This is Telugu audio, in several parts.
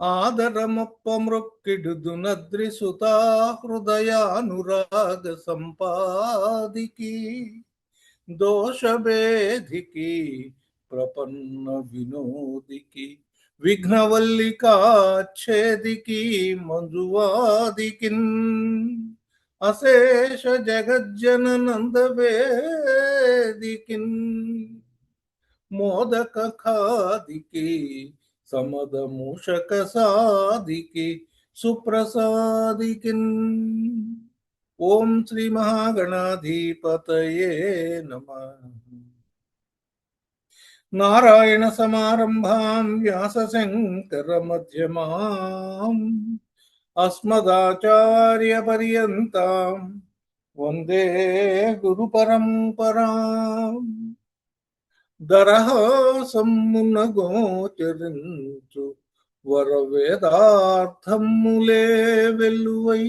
ఆదరమొప్పమృక్కిడుదునద్రి హృదయానురాగ సంపాదికి దోషభేదికి ప్రపన్న వినోదికి విఘ్నవల్లికాచ్ఛేదికి మంజువాదికిన్ అశేష జగజ్జననందవేదికిన్ మోదక ఖాదికి సమద మూషక సాదికి సుప్రసాదికిన్ ఓం శ్రీ మహాగణాధిపతయే నమః. నారాయణ సమారంభాం వ్యాస శంకర మధ్యమాం అస్మదాచార్య పర్యంతాం వందే గురు పరంపరాం. దరహాసమున గోచరించు వరవేదార్థములే వెల్లువై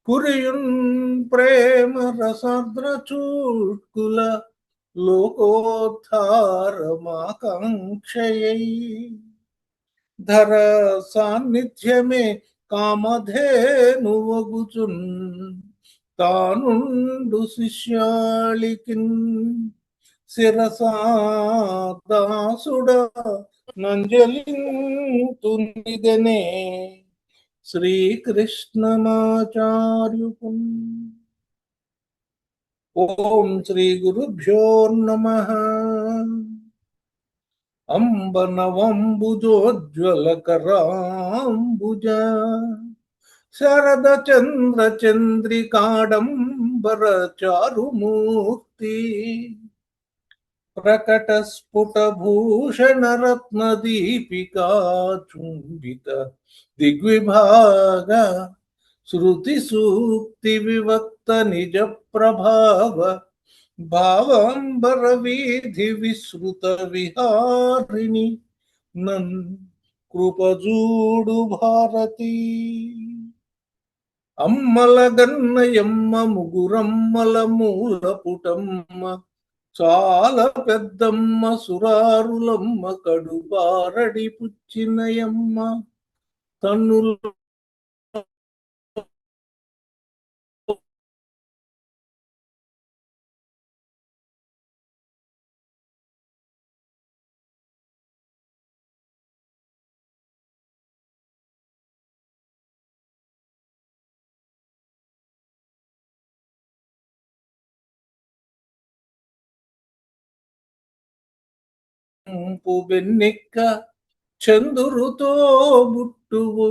కురియున్ ప్రేమ రసాద్ర చూట్కుల లోకోద్ధారమాకాంక్షయై ధర సాన్నిధ్యమే కామధేనువగుచున్ తానుండు శిష్యాళికిన్ శిరసా దాసుడ నంజలింతునిదనే శ్రీకృష్ణమాచార్యుకు. ఓం శ్రీ గురుభ్యో నమః. అంబనవంబుజోజ్వలకరాంబుజ శరద చంద్ర చంద్రికాడంబర చారుమూర్తి ప్రకట స్ఫుట భూషణ రత్న దీపికా చుంబిత దిగ్విభాగ శృతి సూక్తి వివక్త నిజ ప్రభావ భావాంబర వీధి విశ్రుత విహారిణి నన్ కృపజూడు భారతి. అమ్మల గన్నయమ్మ ముగురమ్మల మూల పుటమ్మ చాలా పెద్దమ్మ సురారులమ్మ కడుపారడి పుచ్చినయమ్మ తన్నులు వెన్నెక్క చందురుతో బుట్టువు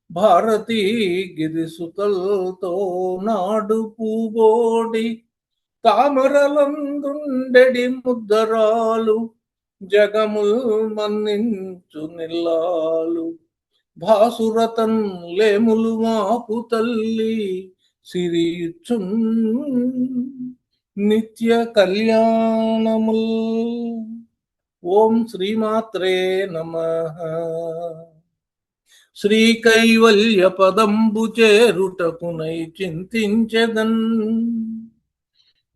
భారతీ గిరిసుతల్తో నాడు పూబోడి తామరలందుండెడి ముద్దరాలు జగముల్ మన్నించు నిల్లాలు భాసురతన్ లేములు మాపు తల్లి సిరిచున్ నిత్య కళ్యాణముల్. ఓం శ్రీమాత్రే నమః. శ్రీ కైవల్య పదంబు చేరుటకునై చింతించెదన్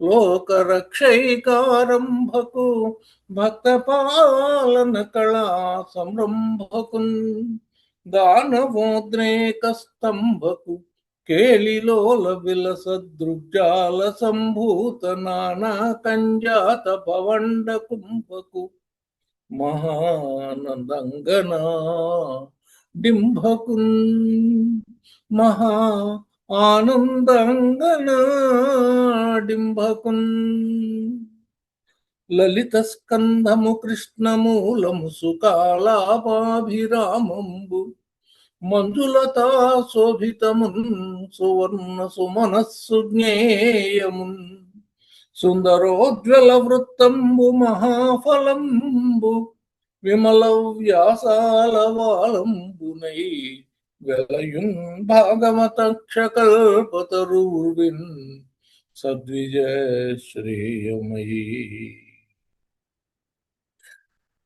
లోకరక్షైకారంభకు భక్త పాలన కళా సంరంభకున్ దానవోద్రేక స్తంభకు కేళిలోల విలస దృగ్జాల సంభూత నానా కంజాత భవండ కుంభకు మహానందంగనా డింభకున్ మహా ఆనందంగనా డింభకున్ లలిత స్కంధము కృష్ణమూలము సుకాలాపాభిరామంబు మంజులతా శోభితమున్ సువర్ణ సుమనస్సు జ్ఞేయమున్ సుందరోజ్వల వృత్తంబు మహాఫలంబు విమల వ్యాసాల వాలంబునై వెలయున్ భాగవతక్షకల్పతరువిన్ సద్విజయ శ్రేయమయీ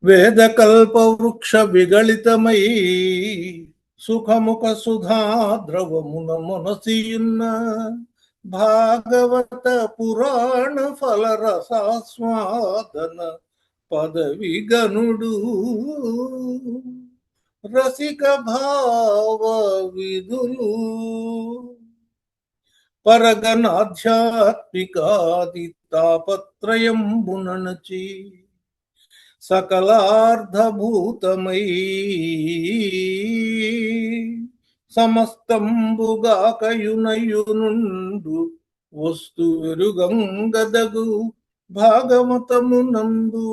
వేదకల్ప వృక్ష విగళితమై సుఖముఖ సుధా ద్రవమున మనసియున్న భాగవత పురాణ ఫల రసాస్వాదన పదవి గనుడు రసిక భావ విధులు పరగనాధ్యాత్మికాది తాపత్రయంబునచి సకలార్ధభూతమై సమస్తంబుగాకయునయునుండు వస్తు వెరుగంగదగు భాగవతమునందు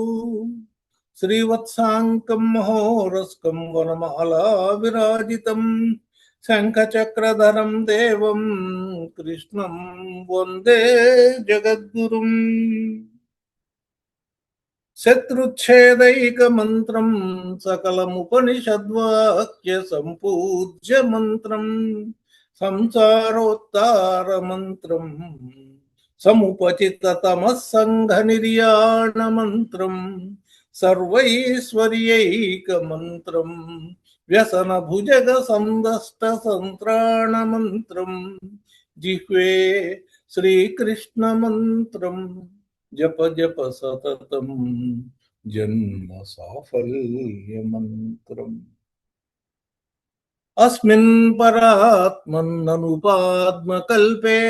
శ్రీవత్సాంకం మహోరస్కం వనమాలా విరాజితం శంఖచక్రధరం దేవం కృష్ణం వందే జగద్గురుం శత్రుచ్ఛేదైక మంత్రం సకలముపనిషద్వాక్య సంపూజ్య మంత్రం సంసారోత్తార మంత్రం సముపచిత తమస్సంఘ నిర్యాణ మంత్రం సర్వైశ్వర్యైక మంత్రం వ్యసన భుజగ సందష్ట సంత్రాణ మంత్రం జిహ్వే శ్రీకృష్ణ మంత్రం జప జప సతతం జన్మ సాఫల్య మంత్రం అస్మిన్ పరాత్మన్ననుపాద్మకల్పే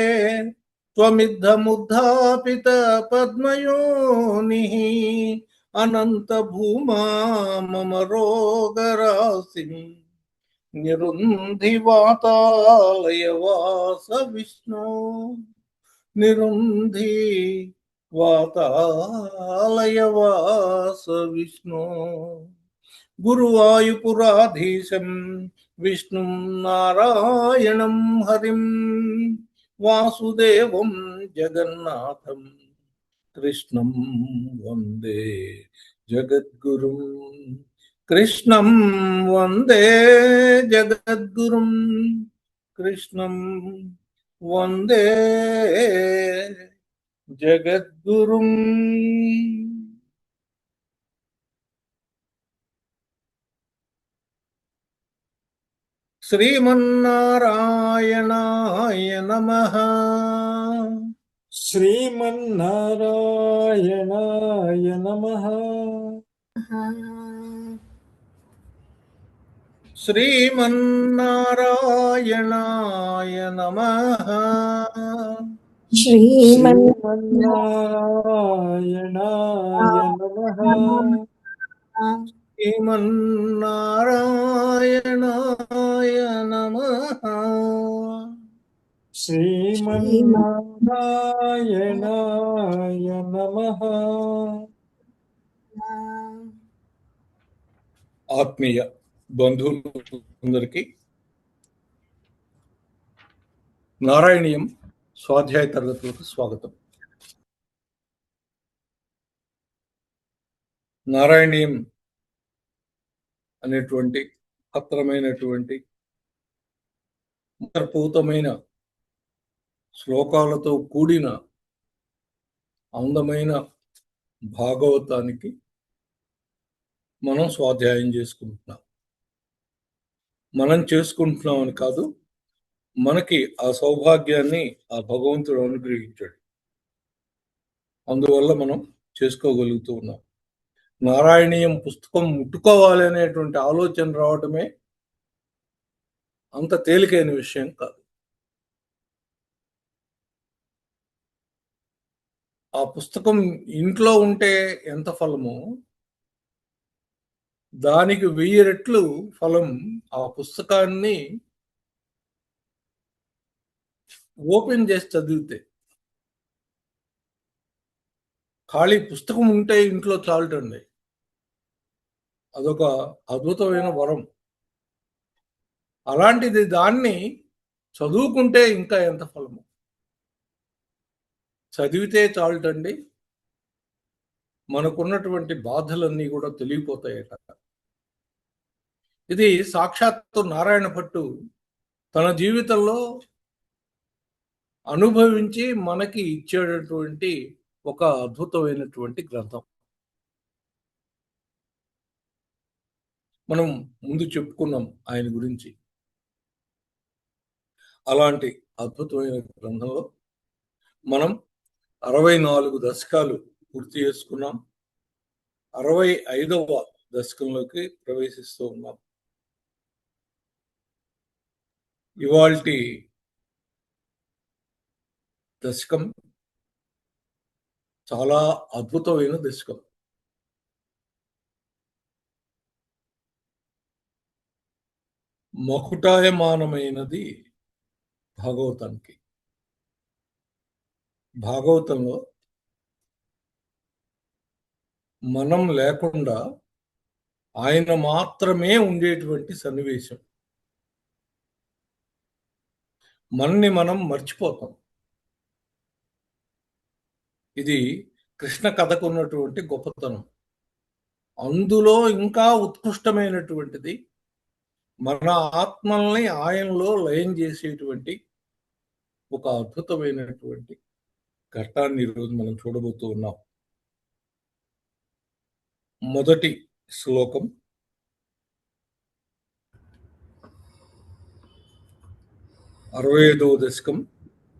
త్వమిద్ధముద్ధాపిత పద్మయోనిః అనంత భూమా మమ రోగరాశిం నిరుంధి వాతాలయ వాస విష్ణు నిరుంధి వాతాలయ వాస విష్ణు గురువాయుపురాధీశం విష్ణుం నారాయణం హరిం వాసుదేవం జగన్నాథం కృష్ణం వందే జగద్గురుం కృష్ణం వందే జగద్గురుం కృష్ణం వందే జగద్గురుం శ్రీమన్నారాయణాయ నమః శ్రీమన్నారాయణాయ నమః శ్రీమన్నారాయణాయ నమః శ్రీమన్నారాయణాయ నమః శ్రీమన్నారాయణాయ నమః శ్రీమన్నారాయణాయ నమః. ఆత్మీయ బంధువులందరికీ నారాయణీయం స్వాధ్యాయ తరగతులకు స్వాగతం. నారాయణీయం అనేటువంటి పత్రమైనటువంటి అద్భుతమైన శ్లోకాలతో కూడిన అందమైన భాగవతానికి మనం స్వాధ్యాయం చేసుకుంటున్నాం. మనం చేసుకుంటున్నామని కాదు, మనకి ఆ సౌభాగ్యాన్ని ఆ భగవంతుడు అనుగ్రహించాడు. అందువల్ల మనం చేసుకోగలుగుతూ ఉన్నాం. నారాయణీయం పుస్తకం ముట్టుకోవాలి అనేటువంటి ఆలోచన రావటమే అంత తేలికైన విషయం కాదు. ఆ పుస్తకం ఇంట్లో ఉంటే ఎంత ఫలమో దానికి 1000 రెట్లు ఫలం ఆ పుస్తకాన్ని ఓపెన్ చేసి చదివితే. ఖాళీ పుస్తకం ఉంటే ఇంట్లో చాలటండి, అదొక అద్భుతమైన వరం. అలాంటిది దాన్ని చదువుకుంటే ఇంకా ఎంత ఫలము. చదివితే చాలటండి, మనకున్నటువంటి బాధలన్నీ కూడా తెలియపోతాయట. ఇది సాక్షాత్తు నారాయణ భట్టు తన జీవితంలో అనుభవించి మనకి ఇచ్చేటటువంటి ఒక అద్భుతమైనటువంటి గ్రంథం. మనం ముందు చెప్పుకున్నాం ఆయన గురించి. అలాంటి అద్భుతమైన గ్రంథంలో మనం 64 దశకాలు పూర్తి చేసుకున్నాం. 65వ దశకంలోకి ప్రవేశిస్తూ ఉన్నాం. ఇవాల్టి దశకం చాలా అద్భుతమైన దశకం. మకుటాయమానమైనది భాగవతానికి. భాగవతంలో మనం లేకుండా ఆయన మాత్రమే ఉండేటువంటి సన్నివేశం. మనని మనం మర్చిపోతాం. ఇది కృష్ణ కథకు ఉన్నటువంటి గొప్పతనం. అందులో ఇంకా ఉత్కృష్టమైనటువంటిది మన ఆత్మల్ని ఆయనలో లయం చేసేటువంటి ఒక అద్భుతమైనటువంటి ఘట్టాన్ని ఈరోజు మనం చూడబోతూ ఉన్నాం. మొదటి శ్లోకం. అరవై 65వ దశకం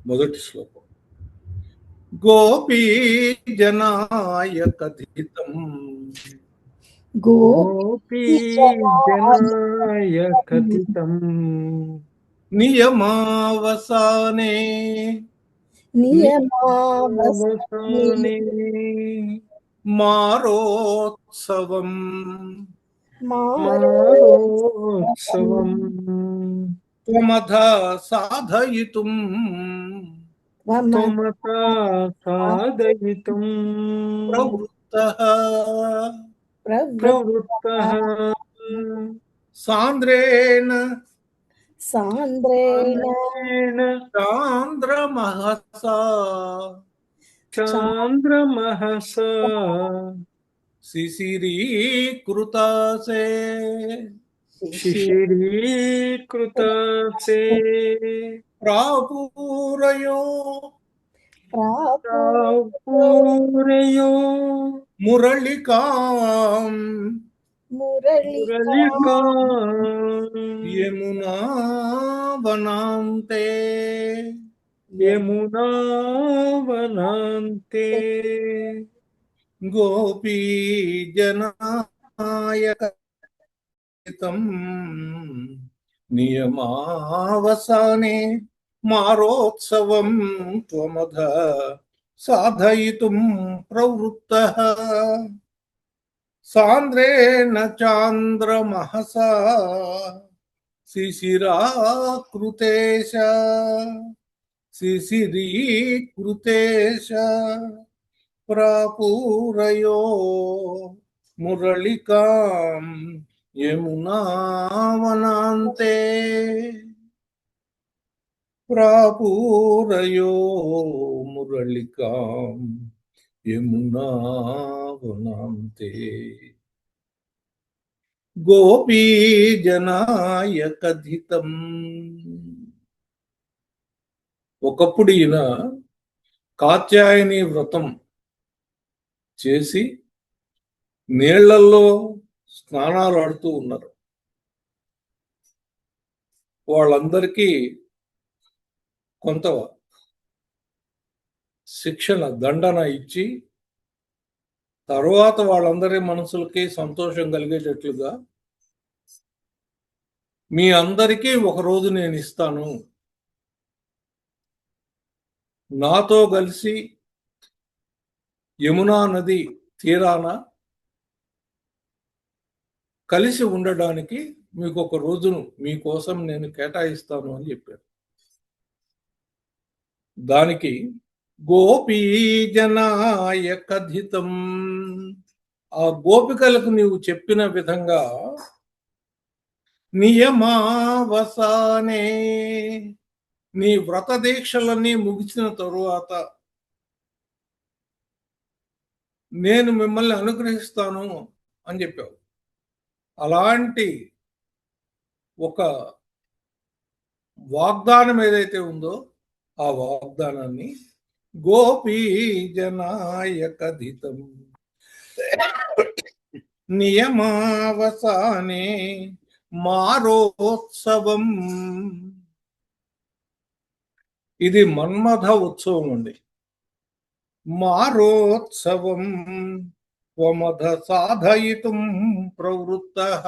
మొదటి శ్లోకం. గోపీ జనాయ కథితం గోపీ జనాయ కథితం నియమావసానే నియమావసానే మారోత్సవం మారోత్సవం త్వమధ సాధయితుం త్వమత సాధయితుం ప్రవృత్తః ప్రవృత్తః సాంద్రేణ చాంద్రమహసా చాంద్రమహసా శిశిరీకృతాసే శిశిరీకృతాసే ప్రాపూరయో ప్రాపూరయో మురళికాం మురళికాం యమునా వనాంతే యమునా వనాంతే గోపీ జనాయ కథితం నియమావసానే మారోత్సవం త్వమధ సాధయితుం ప్రవృత్తః సాంద్రేణ చాంద్రమహసా శిశిరీకృతేశ ప్రాపూరయో మురళికాం యమునా వనాంతే ప్రాపూరయో మురళికాం యమునా వనాంతే గోపీ జనాయ కథితం. ఒకప్పుడు ఈయన కాత్యాయని వ్రతం చేసి నీళ్లలో స్నానాలు ఆడుతూ ఉన్నారు. వాళ్ళందరికీ కొంత శిక్షణ దండన ఇచ్చి తర్వాత వాళ్ళందరి మనసులకి సంతోషం కలిగేటట్లుగా మీ అందరికీ ఒకరోజు నేను ఇస్తాను, నాతో కలిసి యమునా నది తీరాన కలిసి ఉండడానికి మీకు ఒక రోజును మీకోసం నేను కేటాయిస్తాను అని చెప్పారు. దానికి గోపీ జనాయ కథితం, ఆ గోపికలకు నీవు చెప్పిన విధంగా నియమావసానే, నీ వ్రత దీక్షలన్నీ ముగిసిన తరువాత నేను మిమ్మల్ని అనుగ్రహిస్తాను అని చెప్పావు. అలాంటి ఒక వాగ్దానం ఏదైతే ఉందో ఆ వాగ్దానాన్ని గోపీ జనాయ కథితం నియమావసానే మారోత్సవం. ఇది మన్మథ ఉత్సవం అండి. మారోత్సవం త్వమధ సాధయితుం ప్రవృత్తః.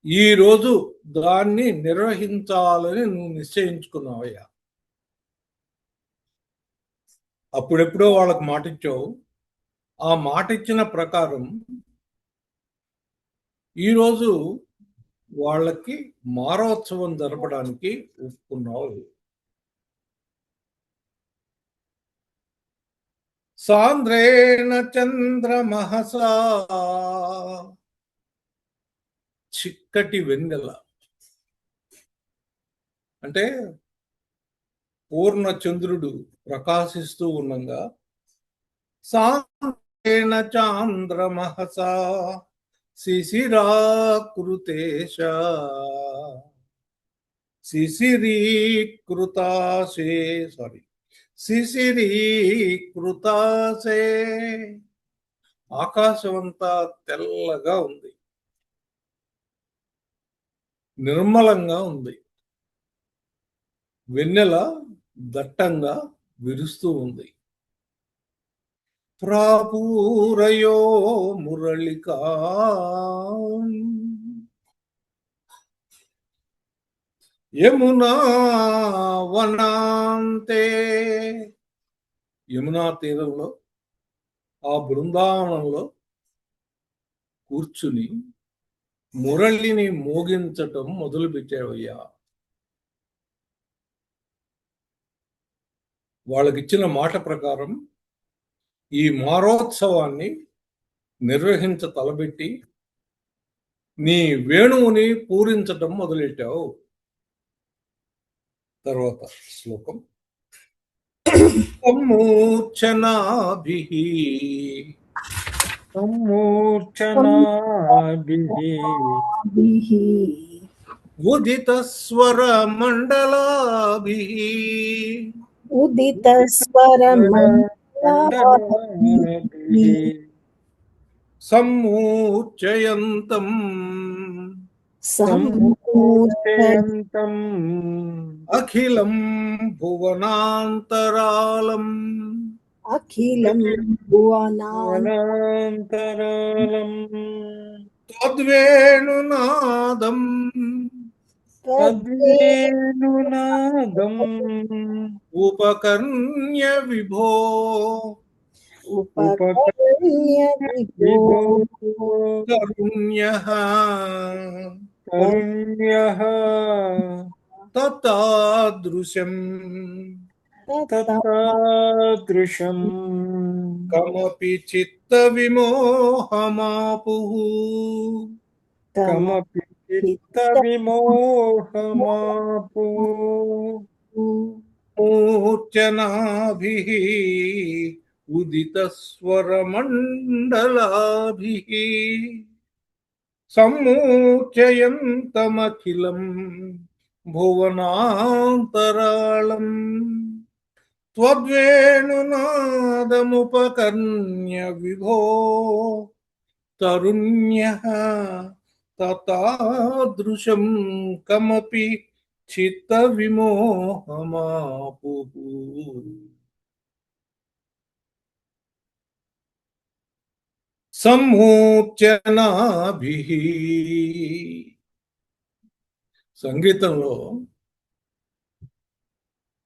ఈ రోజు దాన్ని నిర్వహించాలని నువ్వు నిశ్చయించుకున్నావయ్యా. అప్పుడెప్పుడో వాళ్ళకి మాట ఇచ్చావు. ఆ మాట ఇచ్చిన ప్రకారం ఈరోజు వాళ్ళకి మారోత్సవం జరపడానికి ఒప్పుకున్నావు. సాంద్రేణ చంద్రమహసా, చిక్కటి వెన్నెల అంటే పూర్ణ చంద్రుడు ప్రకాశిస్తూ ఉండగా, సాంద్రేణ చాంద్రమహసా శిశిరాకృతేశ శిశిరీకృతాశే శిశిరీకృతాశే. ఆకాశం అంతా తెల్లగా ఉంది, నిర్మలంగా ఉంది. వెన్నెల దట్టంగా విరుస్తూ ఉంది. ప్రాపూరయో మురళికా, యమునా వనాంతే, యమునా తీరంలో ఆ బృందావనంలో కూర్చుని మురళిని మోగించటం మొదలుపెట్టావయ్యా. వాళ్ళకిచ్చిన మాట ప్రకారం ఈ మారోత్సవాన్ని నిర్వహించ తలబెట్టి నీ వేణువుని పూరించటం మొదలెట్టావు. తర్వాత శ్లోకం. సమ్మూర్ఛనాభిః సమ్మూర్ఛనాభిః ఉదితస్వరమండలాభిః మండలాభిః సమ్మూర్ఛయంతం సమ్మూర్ఛయంతం అఖిలం భువనాంతరాళం అఖిలం భువనాంతరాళం వనాంతరాళం తద్వేణునాదం తద్వేణునాదం ఉపకర్ణ్య విభో ఉపకర్ణ్య విభో కరుణ్యః కరుణ్యః తతాదృశం తతాదృశం కమపి చిత్త విమోహమాపుః కమపి చిత్త విమోహమాపు మూర్ఛనాభిః ఉదితస్వరమండలాభిః సమ్మూర్ఛయంతమఖిలం భువనాంతరాళం త్వద్వేణునాదముపకర్ణ్య విభో తరుణ్యః తతాదృశం కమపి చిత్త విమోహమాపుః. సమ్మూర్ఛనాభిః. సంగీతంలో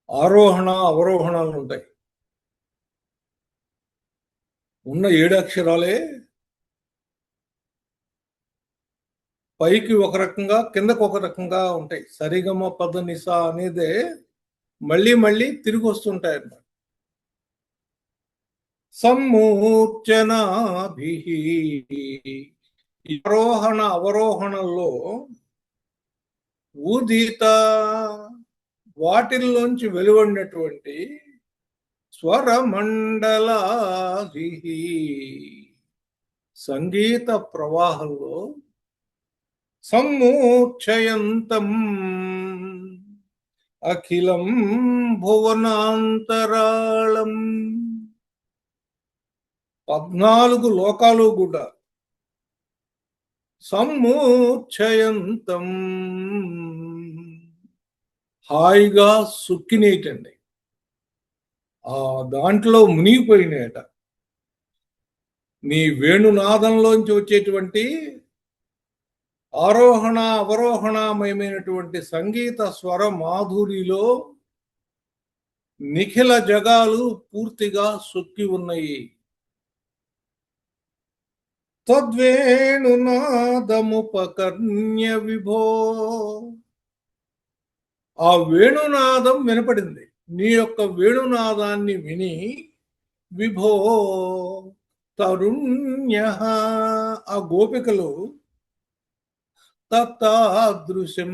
ఆరోహణ అవరోహణాలు ఉంటాయి. ఉన్న 7 అక్షరాలే పైకి ఒక రకంగా కిందకు ఒక రకంగా ఉంటాయి. సరిగమ పద నిస అనేదే మళ్ళీ మళ్ళీ తిరిగి వస్తుంటాయి అన్నమాట. సమ్మూర్ఛనాభిః. ఆరోహణ అవరోహణల్లో ఉదిత వాటిల్లోంచి వెలువడినటువంటి స్వరమండలాభిః సంగీత ప్రవాహంలో సమ్మూర్ఛయంతం అఖిలం భువనాంతరాళం 14 లోకాలు కూడా సమ్మూర్ఛయంతం హాయిగా సుక్కినేటండి. ఆ దాంట్లో మునిగిపోయినాయట. నీ వేణునాదంలోంచి వచ్చేటువంటి ఆరోహణ అవరోహణమయమైనటువంటి సంగీత స్వర మాధురిలో నిఖిల జగాలు పూర్తిగా సొక్కి ఉన్నాయి. తద్వేణునాదముపకర్ణ్య విభో, ఆ వేణునాదం వినపడింది. నీ యొక్క వేణునాదాన్ని విని విభో తరుణ్య, ఆ గోపికలు తత్తాదృశం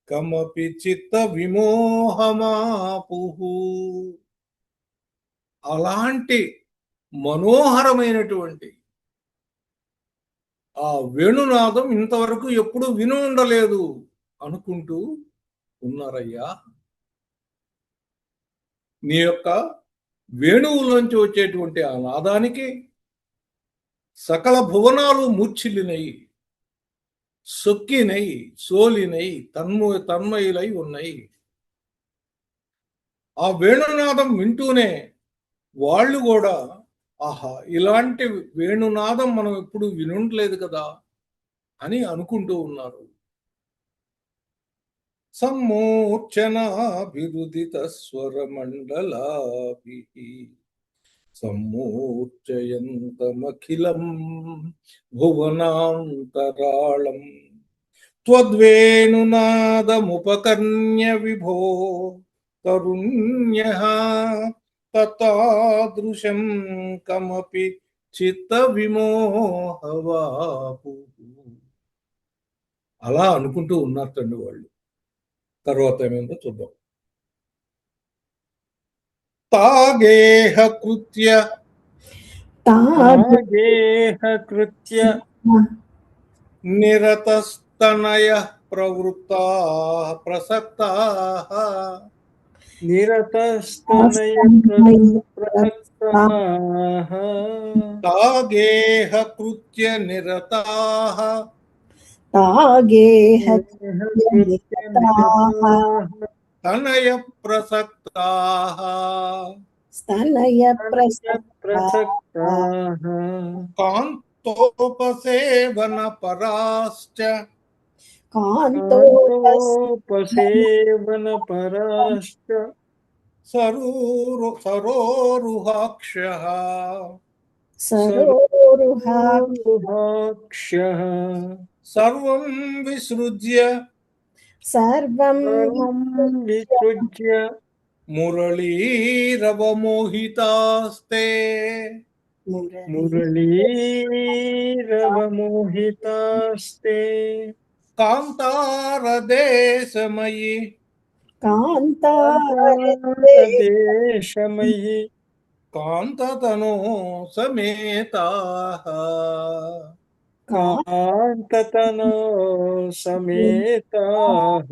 కమపి చిత్త విమోహమాపు, అలాంటి మనోహరమైనటువంటి ఆ వేణునాదం ఇంతవరకు ఎప్పుడు విని ఉండలేదు అనుకుంటూ ఉన్నారయ్యా. నీ యొక్క వేణువులోంచి వచ్చేటువంటి ఆ నాదానికి సకల భువనాలు మూర్ఛిల్లినయి, సొక్కినై, సోలినై, తన్మయులై ఉన్నాయి. ఆ వేణునాదం వింటూనే వాళ్ళు కూడా ఆహా, ఇలాంటి వేణునాదం మనం ఎప్పుడు వినుండలేదు కదా అని అనుకుంటూ ఉన్నారు. సమ్మూర్ఛనాభిరుదిత స్వరమండలాభిః సమ్మూర్ఛయంతమఖిలం భువనాంతరాళం త్వద్వేణునాదముపకర్ణ్య విభో తరుణ్యః తత్తాదృశం కమపి చిత్త విమోహవాపు. అలా అనుకుంటూ ఉన్నారండి వాళ్ళు. తర్వాత ఏమైందో చూద్దాం. తాగేహ కృత్య తాగేహ కృత్య నిరతస్తనయ ప్రవృత్తా ప్రసక్తా, నిరతస్తనయ ప్రసక్తాః తాగేహ కృత్య నిరతాః తాగేహ తనయ ప్రసక్తాః స్తనయ ప్రసక్తాః కాంతోపసేవన పరాశ్చ కాంతోపసేవన పరాశ్చ సరోరుహాక్షః సరోరుహాక్షః సర్వం విసృజ్య సర్వం విసృజ్య మురళీరవమోహితాస్తే మురళీరవమోహితాస్తే కాంతారదేశమయి కాంతారదేశమయి కాంతతనో సమేతాః కాంతతనో సమేతాః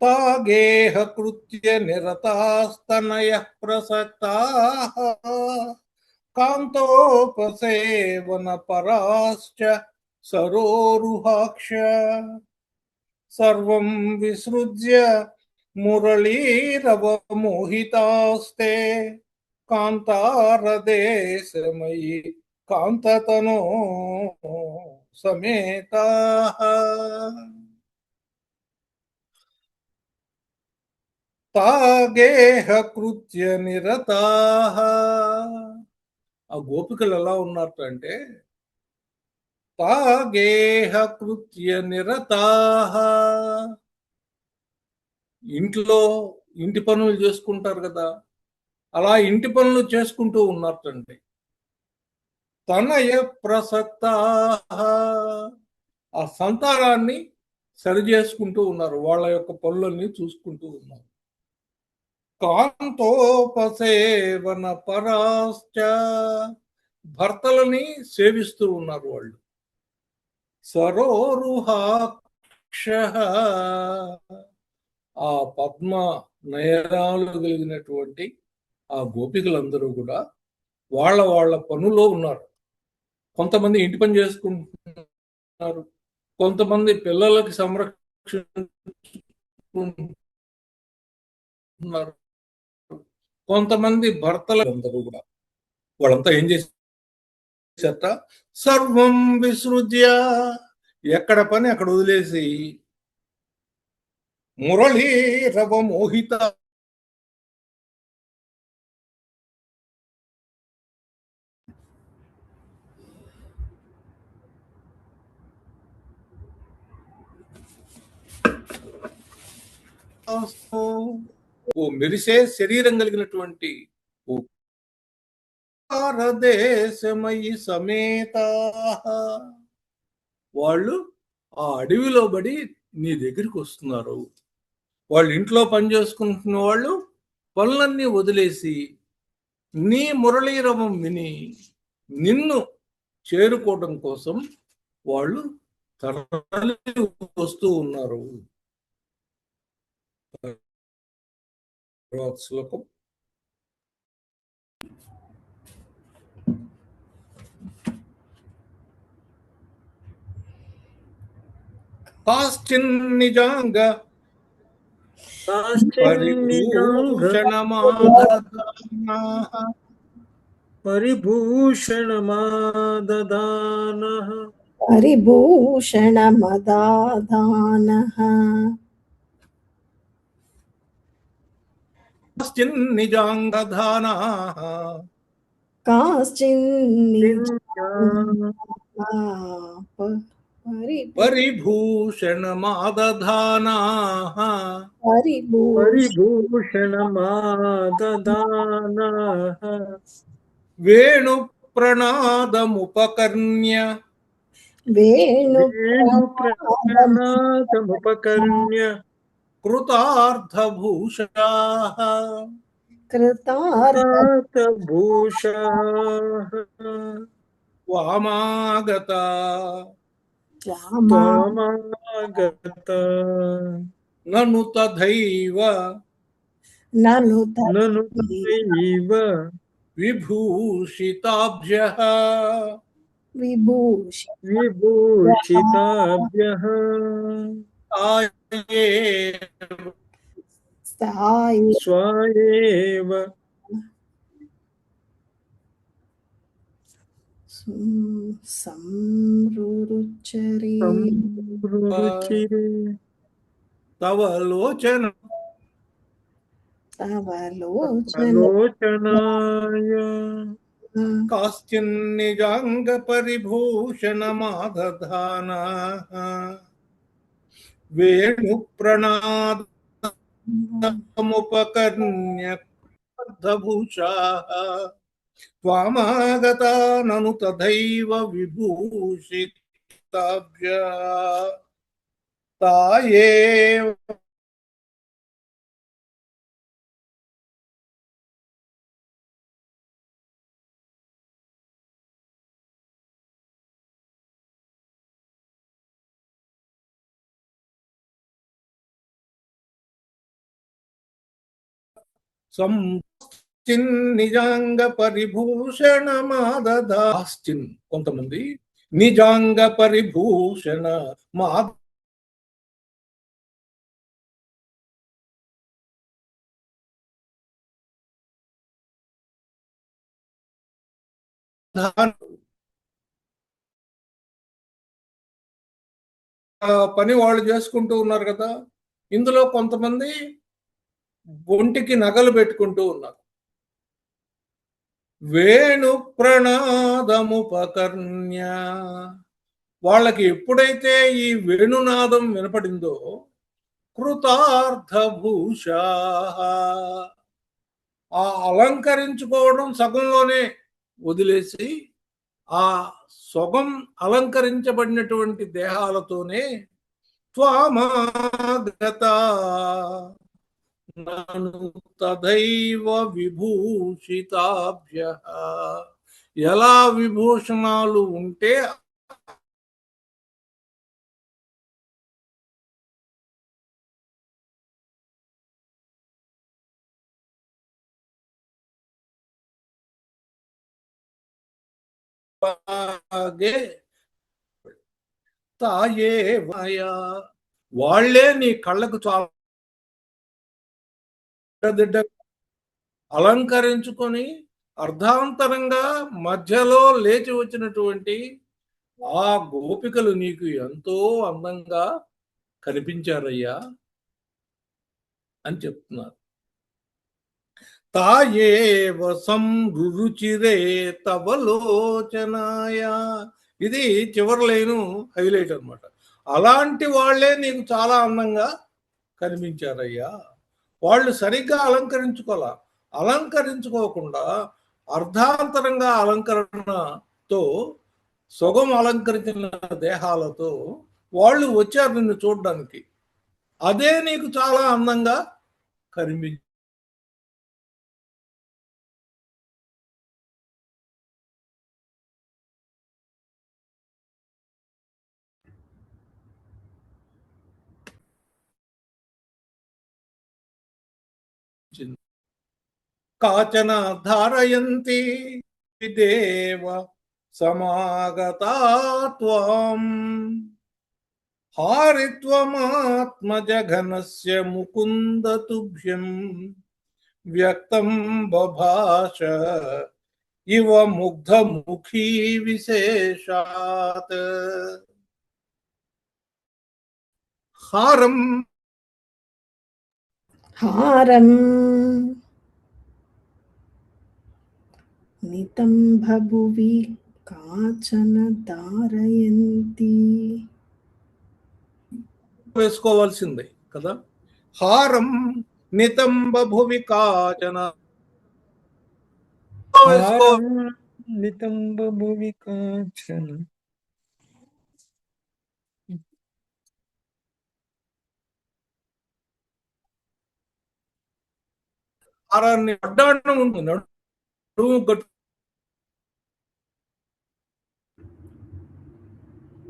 తాగేహ కృత్య నిరతాస్తనయః ప్రసక్తాః కాంతోపసేవన పరాశ్చ సరోరుహాక్ష సర్వం విసృజ్య మురళీరవమోహితాస్తే కాంతారదేశమయి కాంతతనో సమేతాః తాగేహ కృత్య నిరతాః. ఆ గోపికలు ఎలా ఉన్నారంటే తాగేహ కృత్య నిరతాః, ఇంట్లో ఇంటి పనులు చేసుకుంటారు కదా, అలా ఇంటి పనులు చేసుకుంటూ ఉన్నారండి. తనయ ప్రసక్తాః, ఆ సంతానాన్ని సరి చేసుకుంటూ ఉన్నారు, వాళ్ళ యొక్క పనులన్నీ చూసుకుంటూ ఉన్నారు. కాంతోపసేవన పరాశ్చ, భర్తలని సేవిస్తూ ఉన్నారు వాళ్ళు. సరోరుహాక్షః, ఆ పద్మ నయనాలు కలిగినటువంటి ఆ గోపికలందరూ కూడా వాళ్ళ వాళ్ళ పనులో ఉన్నారు. కొంతమంది ఇంటి పని చేసుకుంటున్నారు, కొంతమంది పిల్లలకి సంరక్షిస్తున్నారు, కొంతమంది భర్తలందరూ కూడా వాళ్ళంతా ఏం చేశారట, సర్వం విసృజ్య ఎక్కడ పని అక్కడ వదిలేసి మురళీ రవ మోహిత ఓ మెరిసే శరీరం కలిగినటువంటి ఓ భారతదేశమయి సమేత వాళ్ళు ఆ అడవిలో పడి నీ దగ్గరికి వస్తున్నారు. వాళ్ళు ఇంట్లో పని చేసుకుంటున్న వాళ్ళు పనులన్నీ వదిలేసి నీ మురళీరవం విని నిన్ను చేరుకోవడం కోసం వాళ్ళు తరలి వస్తూ ఉన్నారు. తర్వాత శ్లోకం. కాశ్చిన్ నిజాంగ పరిభూషణమాదదానః పరిభూషణమదాదానః నిజాంగధానాః పరిభూషణమాదధానాః పరిభూషణమాదదానః వేణు ప్రణాదముపకర్ణ్య వేణుప్రణాదముపకర్ణ్య కృతార్థభూషాః కృతార్థభూషాః వామాగత త్వామాగత నను తథైవ నను తథైవ విభూషితాభ్యః విభూషితాభ్యః స్వాయేవ సంరుచిరే తవ లోచన లోచనాయ కాశ్చిన్నిజాంగ పరిభూషణమాదధానాః వేణు ప్రణాదముపకర్ణ్య కృతార్థభూషాః త్వామాగతా నను తథైవ విభూషితాభ్యః తాయేవ నిజాంగ పరిభూషణమాదధాశ్చిన్ కొంతమంది నిజాంగ పరిభూషణ మాద పని వాళ్ళు చేసుకుంటూ ఉన్నారు కదా. ఇందులో కొంతమంది ఒంటికి నగలు పెట్టుకుంటూ ఉన్నారు. వేణు ప్రణాదముపకర్ణ్య వాళ్ళకి ఎప్పుడైతే ఈ వేణునాదం వినపడిందో కృతార్థభూషా ఆ అలంకరించుకోవడం సగంలోనే వదిలేసి ఆ సొగం అలంకరించబడినటువంటి దేహాలతోనే త్వామాగత నను తథైవ విభూషితాభ్యః ఎలా విభూషణాలు ఉంటే తాయే వాళ్లే నీ కళ్ళకు చాలా అలంకరించుకొని అర్ధాంతరంగా మధ్యలో లేచి వచ్చినటువంటి ఆ గోపికలు నీకు ఎంతో అందంగా కనిపించారయ్యా అని చెప్తున్నారు. తాయేవ సంరుచిరే తవలోచనాయ. ఇది చివరి లైను హైలైట్ అన్నమాట. అలాంటి వాళ్ళే నీకు చాలా అందంగా కనిపించారయ్యా. వాళ్ళు సరిగ్గా అలంకరించుకోకుండా అర్ధాంతరంగా అలంకరణతో సొగం అలంకరించిన దేహాలతో వాళ్ళు వచ్చారు నిన్ను చూడడానికి. అదే నీకు చాలా అందంగా కనిపించింది. కాచన ధారయంతి దేవ సమాగతా త్వం హారిత్వమాత్మజఘనస్య ముకుంద తుభ్యం వ్యక్తం బభాష ఇవ ముగ్ధముఖీ విశేషాత్. హారం హారం నితంబభువి కాచన ధారయంతి. వేసుకోవాల్సిందే కదా. హారం నితంబభువి కాచన వేసుకో. హారం నితంబ భువి కాంచన. హారాన్ని అడ్డాడడం ఉంటుంది. నడుము కట్టు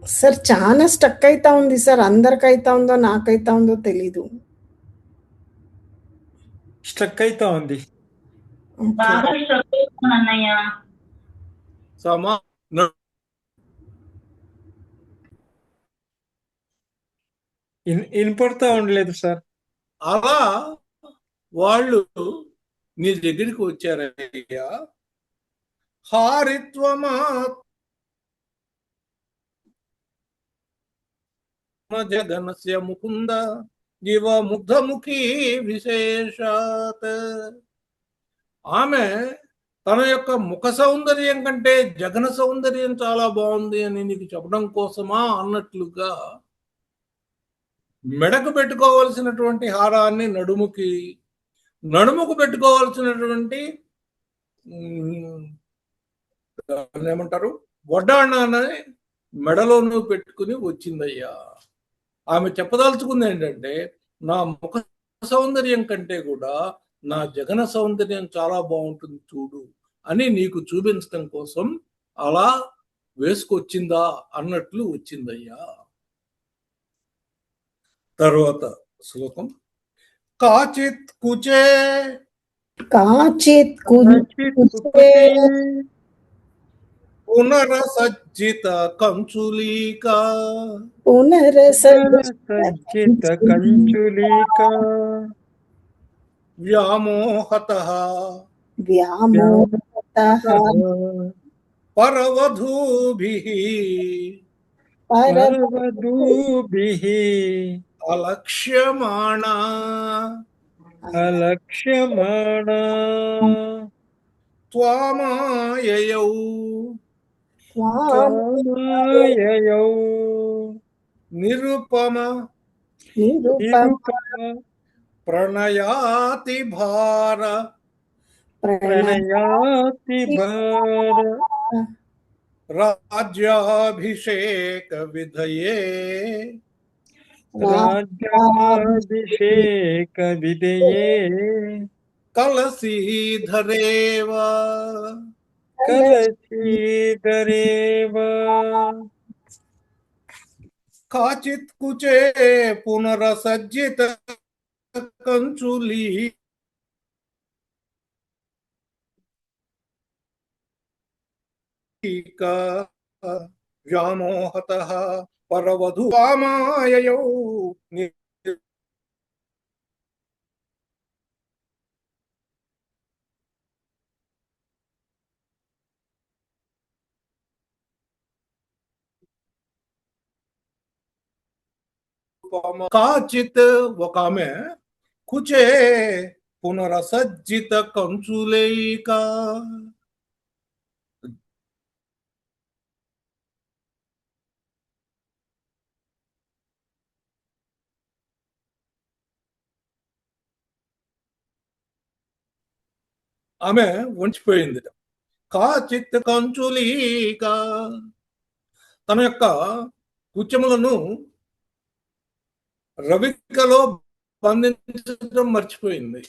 సార్ చాలా స్టక్ అయితా ఉంది సార్. అందరికైతా ఉందో నాకైతా ఉందో తెలీదు. స్ట్రక్ అయితా ఉంది. ఓకే. బాగా స్ట్రక్ అవుతుంది అన్నయ్య. సమా వినపడతా ఉండలేదు సార్. అలా వాళ్ళు నీ దగ్గరికి వచ్చారయ్యా. హారిత్వమాత్మజఘనస్య ముకుంద ఇవ ముగ్ధముఖీ విశేషాత్. ఆమె తన యొక్క ముఖ సౌందర్యం కంటే జగన సౌందర్యం చాలా బాగుంది అని నీకు చెప్పడం కోసమా అన్నట్లుగా మెడకు పెట్టుకోవలసినటువంటి హారాన్ని నడుముకు పెట్టుకోవాల్సినటువంటి ఏమంటారు వడ్డాణాన్ని మెడలోనూ పెట్టుకుని వచ్చిందయ్యా. ఆమె చెప్పదలుచుకుంది ఏంటంటే, నా ముఖ సౌందర్యం కంటే కూడా నా జగన సౌందర్యం చాలా బాగుంటుంది చూడు అని నీకు చూపించడం కోసం అలా వేసుకొచ్చిందా అన్నట్లు వచ్చిందయ్యా. తర్వాత శ్లోకం. కాచిత్ కుచే కాచిత్ కాచిత్ కుచే పునరసజ్జిత కంచులీకా సజ్జిత కంచులీక వ్యామోహతః వ్యామోహతః పరవధూభిః పరవధూభిః అలక్ష్యమాణా అలక్ష్యమాణా త్వామాయయౌ త్వామాయయౌ నిరుపమ నిరుపమ ప్రణయాతి భార ప్రణయాతి భార రాజ్యాభిషేక విధయే రాజ్యాభిషేక విధయే కలసీధరేవ కలసీధరేవ కాచిత్ కుచే పునరసజ్జిత కంచులీ వ్యామోహతః పరవధూ త్వామాయయౌ కాచిత్ ఒక ఆమె కుచే పునరసజ్జిత కంచులేక ఆమె వంచిపోయింది. కాచిత్ కంచులీక తన యొక్క కుచములను రవికలో బంధించడం మర్చిపోయింది.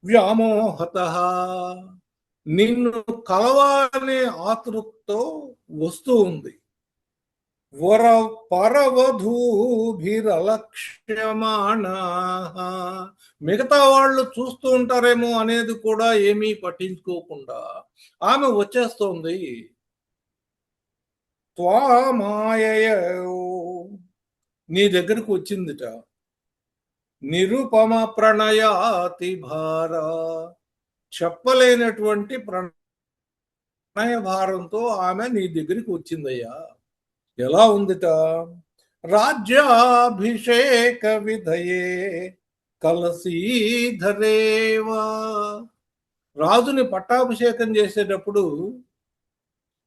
వ్యామోహత నిన్ను కలవాలనే ఆతృతతో వస్తూ ఉంది. వర పరవధూభిరలక్ష్యమాణ మిగతా వాళ్ళు చూస్తూ ఉంటారేమో అనేది కూడా ఏమీ పట్టించుకోకుండా ఆమె వచ్చేస్తోంది. త్వామాయయో నీ దగ్గరకు వచ్చిందిట. నిరుపమ ప్రణయాతి భార చెప్పలేనటువంటి ప్రణయ భారంతో ఆమె నీ దగ్గరికి వచ్చిందయ్యా. ఎలా ఉందిట? రాజ్యాభిషేక విధయే కలసీధరేవా రాజుని పట్టాభిషేకం చేసేటప్పుడు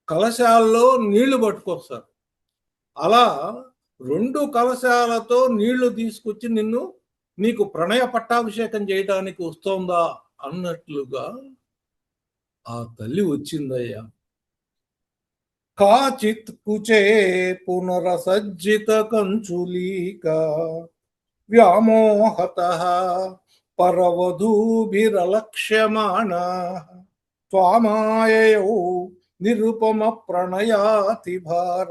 కలశాల్లో నీళ్లు పట్టుకొస్తారు. అలా 2 కలశాలతో నీళ్లు తీసుకొచ్చి నీకు ప్రణయ పట్టాభిషేకం చేయడానికి వస్తోందా అన్నట్లుగా ఆ తల్లి వచ్చిందయ్యా. కాచిత్ కుచే పునరసజ్జిత కంచులీక వ్యామోహత పరవధూభిరలక్ష్యమాణ త్వామాయయో నిరుపమ ప్రణయాతి భార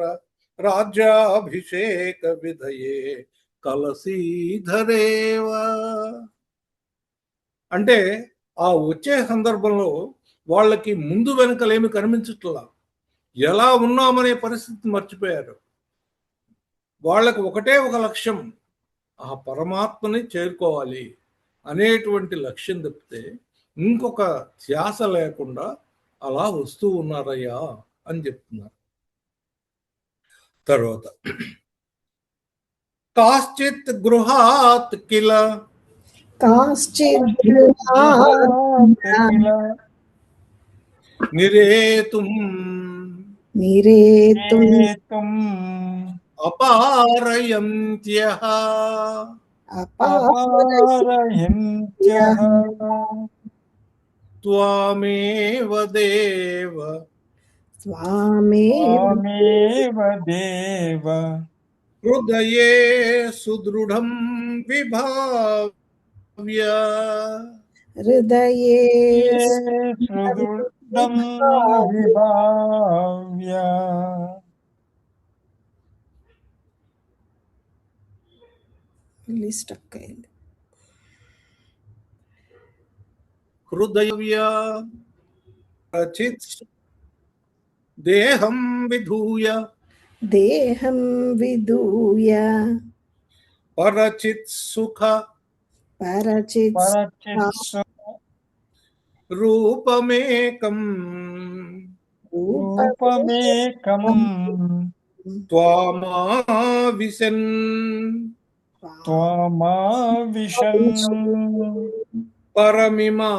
రాజ్యాభిషేక విధయే కలసీధరేవా అంటే ఆ వచ్చే సందర్భంలో వాళ్ళకి ముందు వెనకలేమి కనిపించట్లా. ఎలా ఉన్నామనే పరిస్థితి మర్చిపోయారు. వాళ్ళకి ఒకటే ఒక లక్ష్యం, ఆ పరమాత్మని చేరుకోవాలి అనేటువంటి లక్ష్యం తప్పితే ఇంకొక ధ్యాస లేకుండా అలా వస్తూ ఉన్నారయ్యా అని చెప్తున్నారు. తర్వాత కాశ్చిత్ గృహాత్ కిల కాశ్చిత్ నిరేతుం నిరేతుం అపారయంత్యః అపారయంత్యః త్వామేవ దేవ త్వామేవ దేవ హృదయే సుదృఢం విభావ్య హృదయే సుదృఢం విభావ్య స్టక్ అయింది. హృదయ దేహం విధూయ దేహం విదూయ పరచిత్ సుఖ పరచిత్ రూపమేకం రూపమేకం త్వామావిశన్ త్వామావిశన్ పరమిమా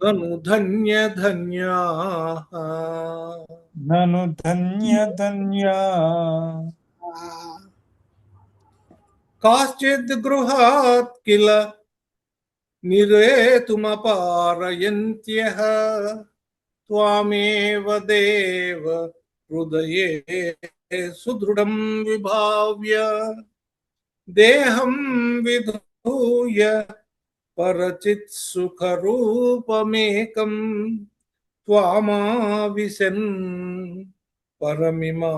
నను ధన్య ధన్యా నను ధన్య ధన్యా కాశ్చిద్ గృహాత్ కిల నిరేతుమపారయంత్యః త్వామేవ దేవ హృదయే సుదృఢం విభావ్య దేహం విధూయ పరచిత్ సుఖరూపమేకం త్వామావిశన్ పరమిమా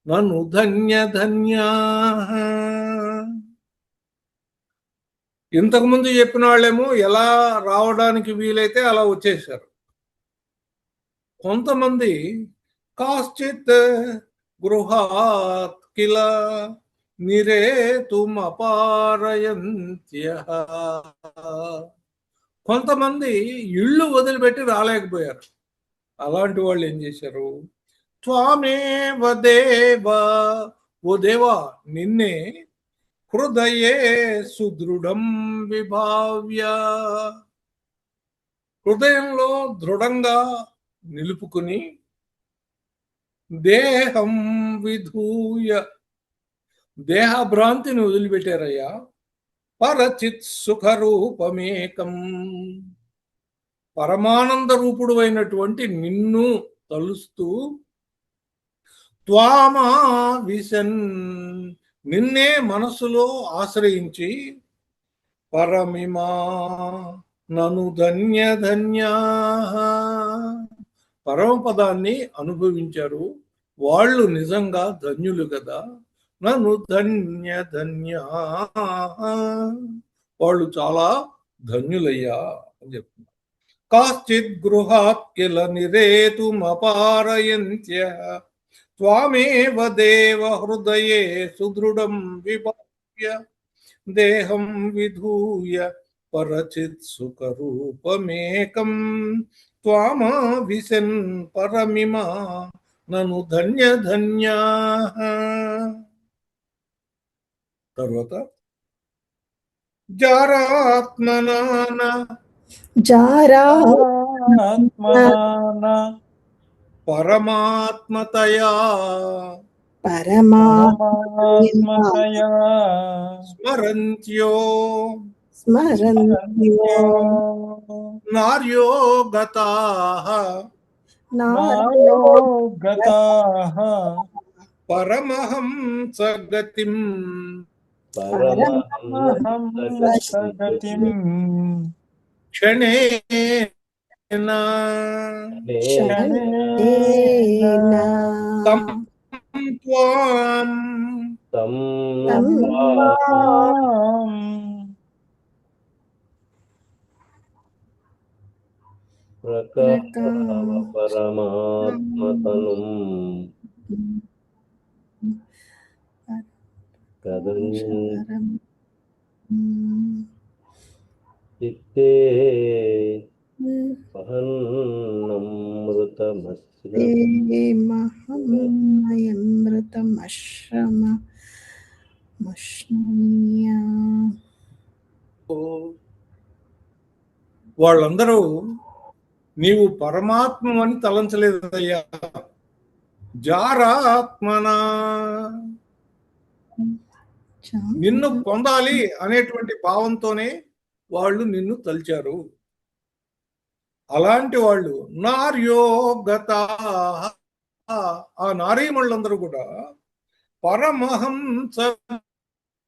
నను ధన్య ధన్యా. ఇంతకుముందు చెప్పిన వాళ్ళేమో ఎలా రావడానికి వీలైతే అలా వచ్చేసారు. కొంతమంది కాశ్చిత్ గృహాత్ కిల నిరేతుమపారయంత్యః కొంతమంది ఇళ్ళు వదిలిపెట్టి రాలేకపోయారు. అలాంటి వాళ్ళు ఏం చేశారు? త్వామేవ దేవ, ఓ దేవా నిన్నే, హృదయే సుదృఢం విభావ్య, హృదయంలో దృఢంగా నిలుపుకుని, దేహం విధూయ, దేహభ్రాంతిని వదిలిపెట్టారయ్యా, పరచిత్ సుఖరూపమేకం, పరమానంద రూపుడు అయినటువంటి నిన్ను తలుస్తూ, త్వామా విశన్, నిన్నే మనసులో ఆశ్రయించి, పరమిమా నను ధన్య ధన్యా, పరమపదాన్ని అనుభవించారు వాళ్ళు నిజంగా ధన్యులు కదా. నన్ను ధన్య ధన్యా, వాళ్ళు చాలా ధన్యులయ్యా అని చెప్తున్నారు. కాశ్చిత్ గృహాత్ కిల నిరేతుమపారయంత్య, త్వామేవ దేవ హృదయే సుదృఢం విభావ్య, దేహం విధూయ పరచిత్ సుఖరూపమేకం, త్వామా విశన్ పరమిమా నను ధన్య ధన్యా. తర్వాత జారాత్మనాన, జారా ఆత్మనాన పరమాత్మతయా, పరమాత్మతయా స్మరంత్యో స్మరంత్యో నార్యో గతాః, నాయో గతాః పరమహంస గతిం, పరమహంసగతిం క్షణేన క్షణేన తం త్వాం తం పరమాత్మతనుం చిత్తే మహన్నమృతమశ్రమశ్నున్యా. వాళ్ళందరూ నీవు పరమాత్మ అని తలంచలేదయ్యా. జారాత్మనా, నిన్ను పొందాలి అనేటువంటి భావంతోనే వాళ్ళు నిన్ను తలిచారు. అలాంటి వాళ్ళు నార్యోగత, ఆ నారీమణులందరూ కూడా పరమహంస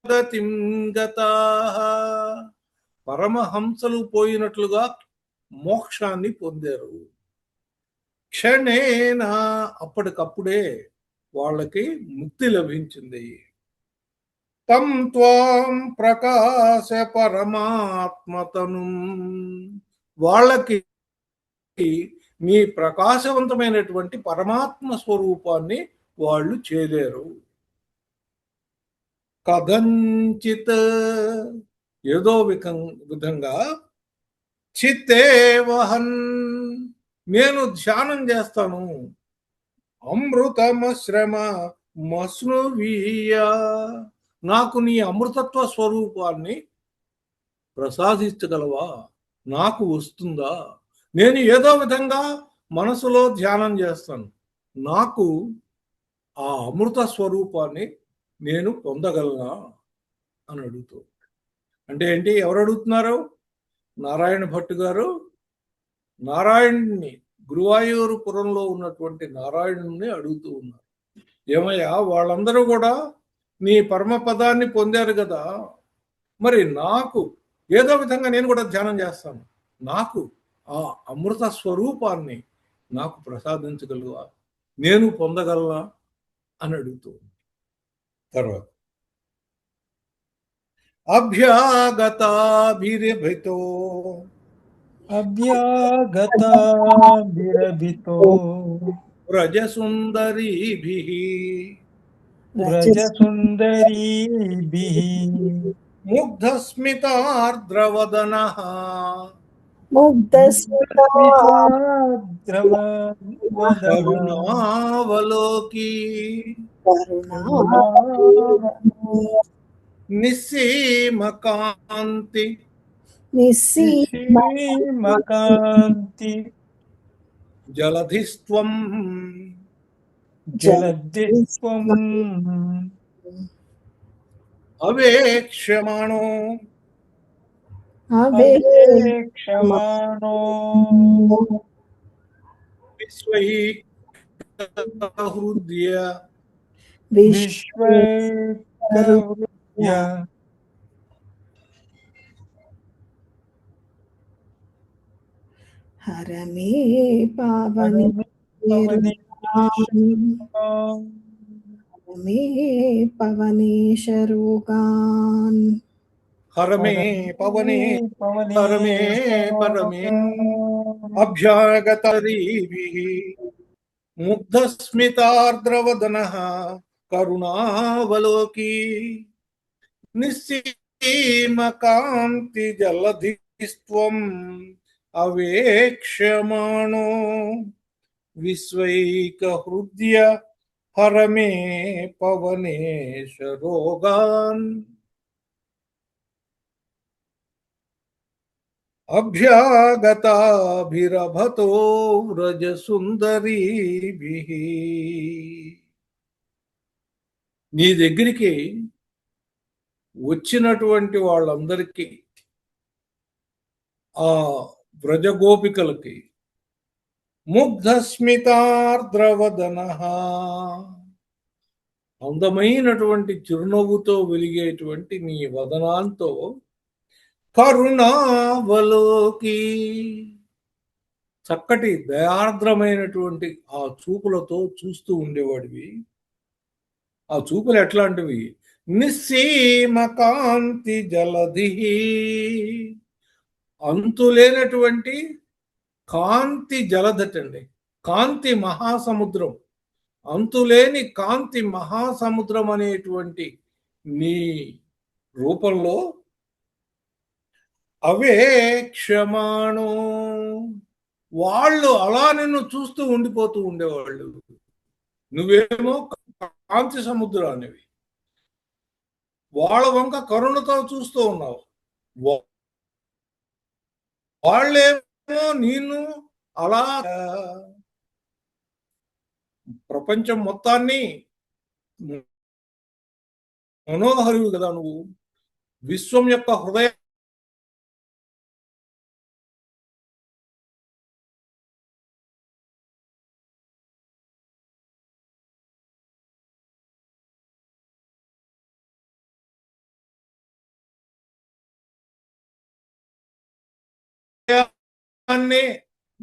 గతిం గతాః, పరమహంసలు పోయినట్లుగా మోక్షాన్ని పొందారు. క్షణేన, అప్పటికప్పుడే వాళ్ళకి ముక్తి లభించింది. తం త్వాం ప్రకాశ పరమాత్మతను, వాళ్ళకి నీ ప్రకాశవంతమైనటువంటి పరమాత్మ స్వరూపాన్ని వాళ్ళు చేరారు. కథంచిత్, ఏదో విధంగా, చిత్తే వహన్, నేను ధ్యానం చేస్తాను, అమృతమశ్రమ మస్నువీయ, నాకు నీ అమృతత్వ స్వరూపాన్ని ప్రసాదించగలవా, నాకు వస్తుందా? నేను ఏదో విధంగా మనసులో ధ్యానం చేస్తాను, నాకు ఆ అమృత స్వరూపాన్ని నేను పొందగలనా అని అడుగుతూ. అంటే ఏంటి, ఎవరు అడుగుతున్నారు? నారాయణ భట్టు గారు నారాయణుని, గురువాయూరుపురంలో ఉన్నటువంటి నారాయణుని అడుగుతూ ఉన్నారు. ఏమయ్యా, వాళ్ళందరూ కూడా నీ పరమపదాన్ని పొందారు కదా, మరి నాకు ఏదో విధంగా నేను కూడా ధ్యానం చేస్తాను, నాకు ఆ అమృత స్వరూపాన్ని నాకు ప్రసాదించగలవా, నేను పొందగలనా అని అడుగుతూ. తర్వాత అభ్యాగతాభిరభితో, అభ్యాగతాభిరభితో వ్రజసుందరీభిః, వ్రజసుందరీభిః ముగ్ధస్మితార్ద్రవదనః, ముగ్ధస్మిత స్మితాద్రవదన కరుణావలోకి కరుణా నిస్సీమ కాంతి నిసీమకాంతి జలధిస్త్వం జలదిత్వం అవేక్ష్యమాణో అవేక్షమాణో విశ్వైకహృద్య విశ్వైకహృద్య హరమే పావని పవని హరమే పవనేశరోగాన్ హరమే పవనే పవనే హరమే పరమే అభ్యాగతరీభిః ముగ్ధస్మితార్ద్రవదనః కరుణావలోకి నిస్సీమకాంతి జలధిస్త్వం అవేక్ష్యమాణో విశ్వైకహృద్య హరమే పవనేశరోగాన్ అభ్యాగతాభిరభతో వ్రజసుందరీభిః నీ దగ్గరికి వచ్చినటువంటి వాళ్ళందరికీ ఆ వ్రజగోపికలకి ముగ్ధస్మితార్ద్రవదన అందమైనటువంటి చిరునవ్వుతో వెలిగేటువంటి నీ వదనాంతో కరుణావలోకి చక్కటి దయార్ద్రమైనటువంటి ఆ చూపులతో చూస్తూ ఉండేవాడివి. ఆ చూపులు ఎట్లాంటివి? నిస్సీమ కాంతి జలధి, అంతులేనటువంటి కాంతి జలధటండి. కాంతి మహాసముద్రం, అంతులేని కాంతి మహాసముద్రం అనేటువంటి నీ రూపంలో అవేక్షమాణో, వాళ్ళు అలా నిన్ను చూస్తూ ఉండిపోతూ ఉండేవాళ్ళు. నువ్వేమో కాంతి సముద్రానివి, వాళ్ళ వంక కరుణతో చూస్తూ ఉన్నావు. వాళ్ళేమో నిన్ను అలా ప్రపంచం మొత్తాన్ని మనోహరివి కదా నువ్వు. విశ్వం యొక్క హృదయ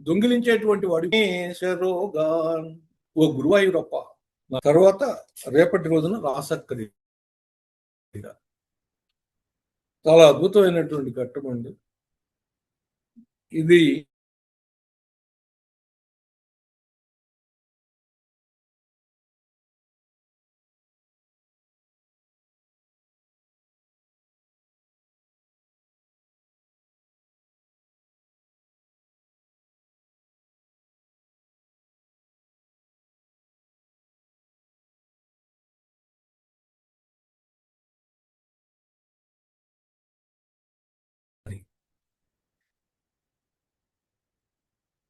దొంగిలించేటువంటి వాడు ఓ గురువాయూరప్ప. తర్వాత రేపటి రోజున రాసక్కడి చాలా అద్భుతమైనటువంటి ఘట్టం అండి ఇది.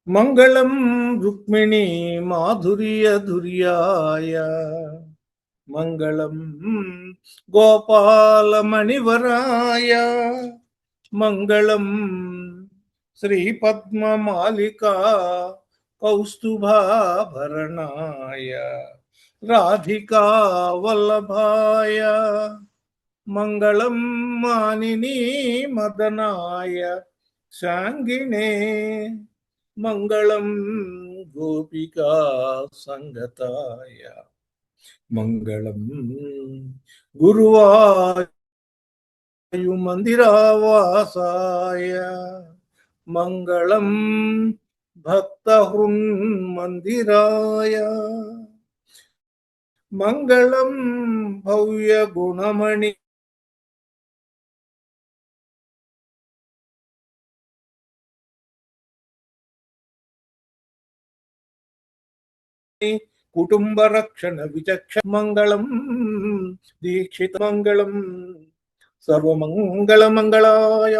మంగళం రుక్మిణీ మాధుర్యధుర్యాయ, మంగళం గోపాలమణివరాయ, మంగళం శ్రీపద్మమాలికా కౌస్తుభాభరణాయ, రాధికా వల్లభాయ, మంగళం మానినీ మదనాయ శాంగినే, మంగళం గోపికా సంగతాయ, మంగళం గురువాయుమందిరావాసాయ, మంగళం భక్తహృన్మందిరాయ, మంగళం భవ్యగుణమణి కుటుంబ రక్షణ విచక్ష మంగళం దీక్షిత మంగళం సర్వమంగళ మంగళాయ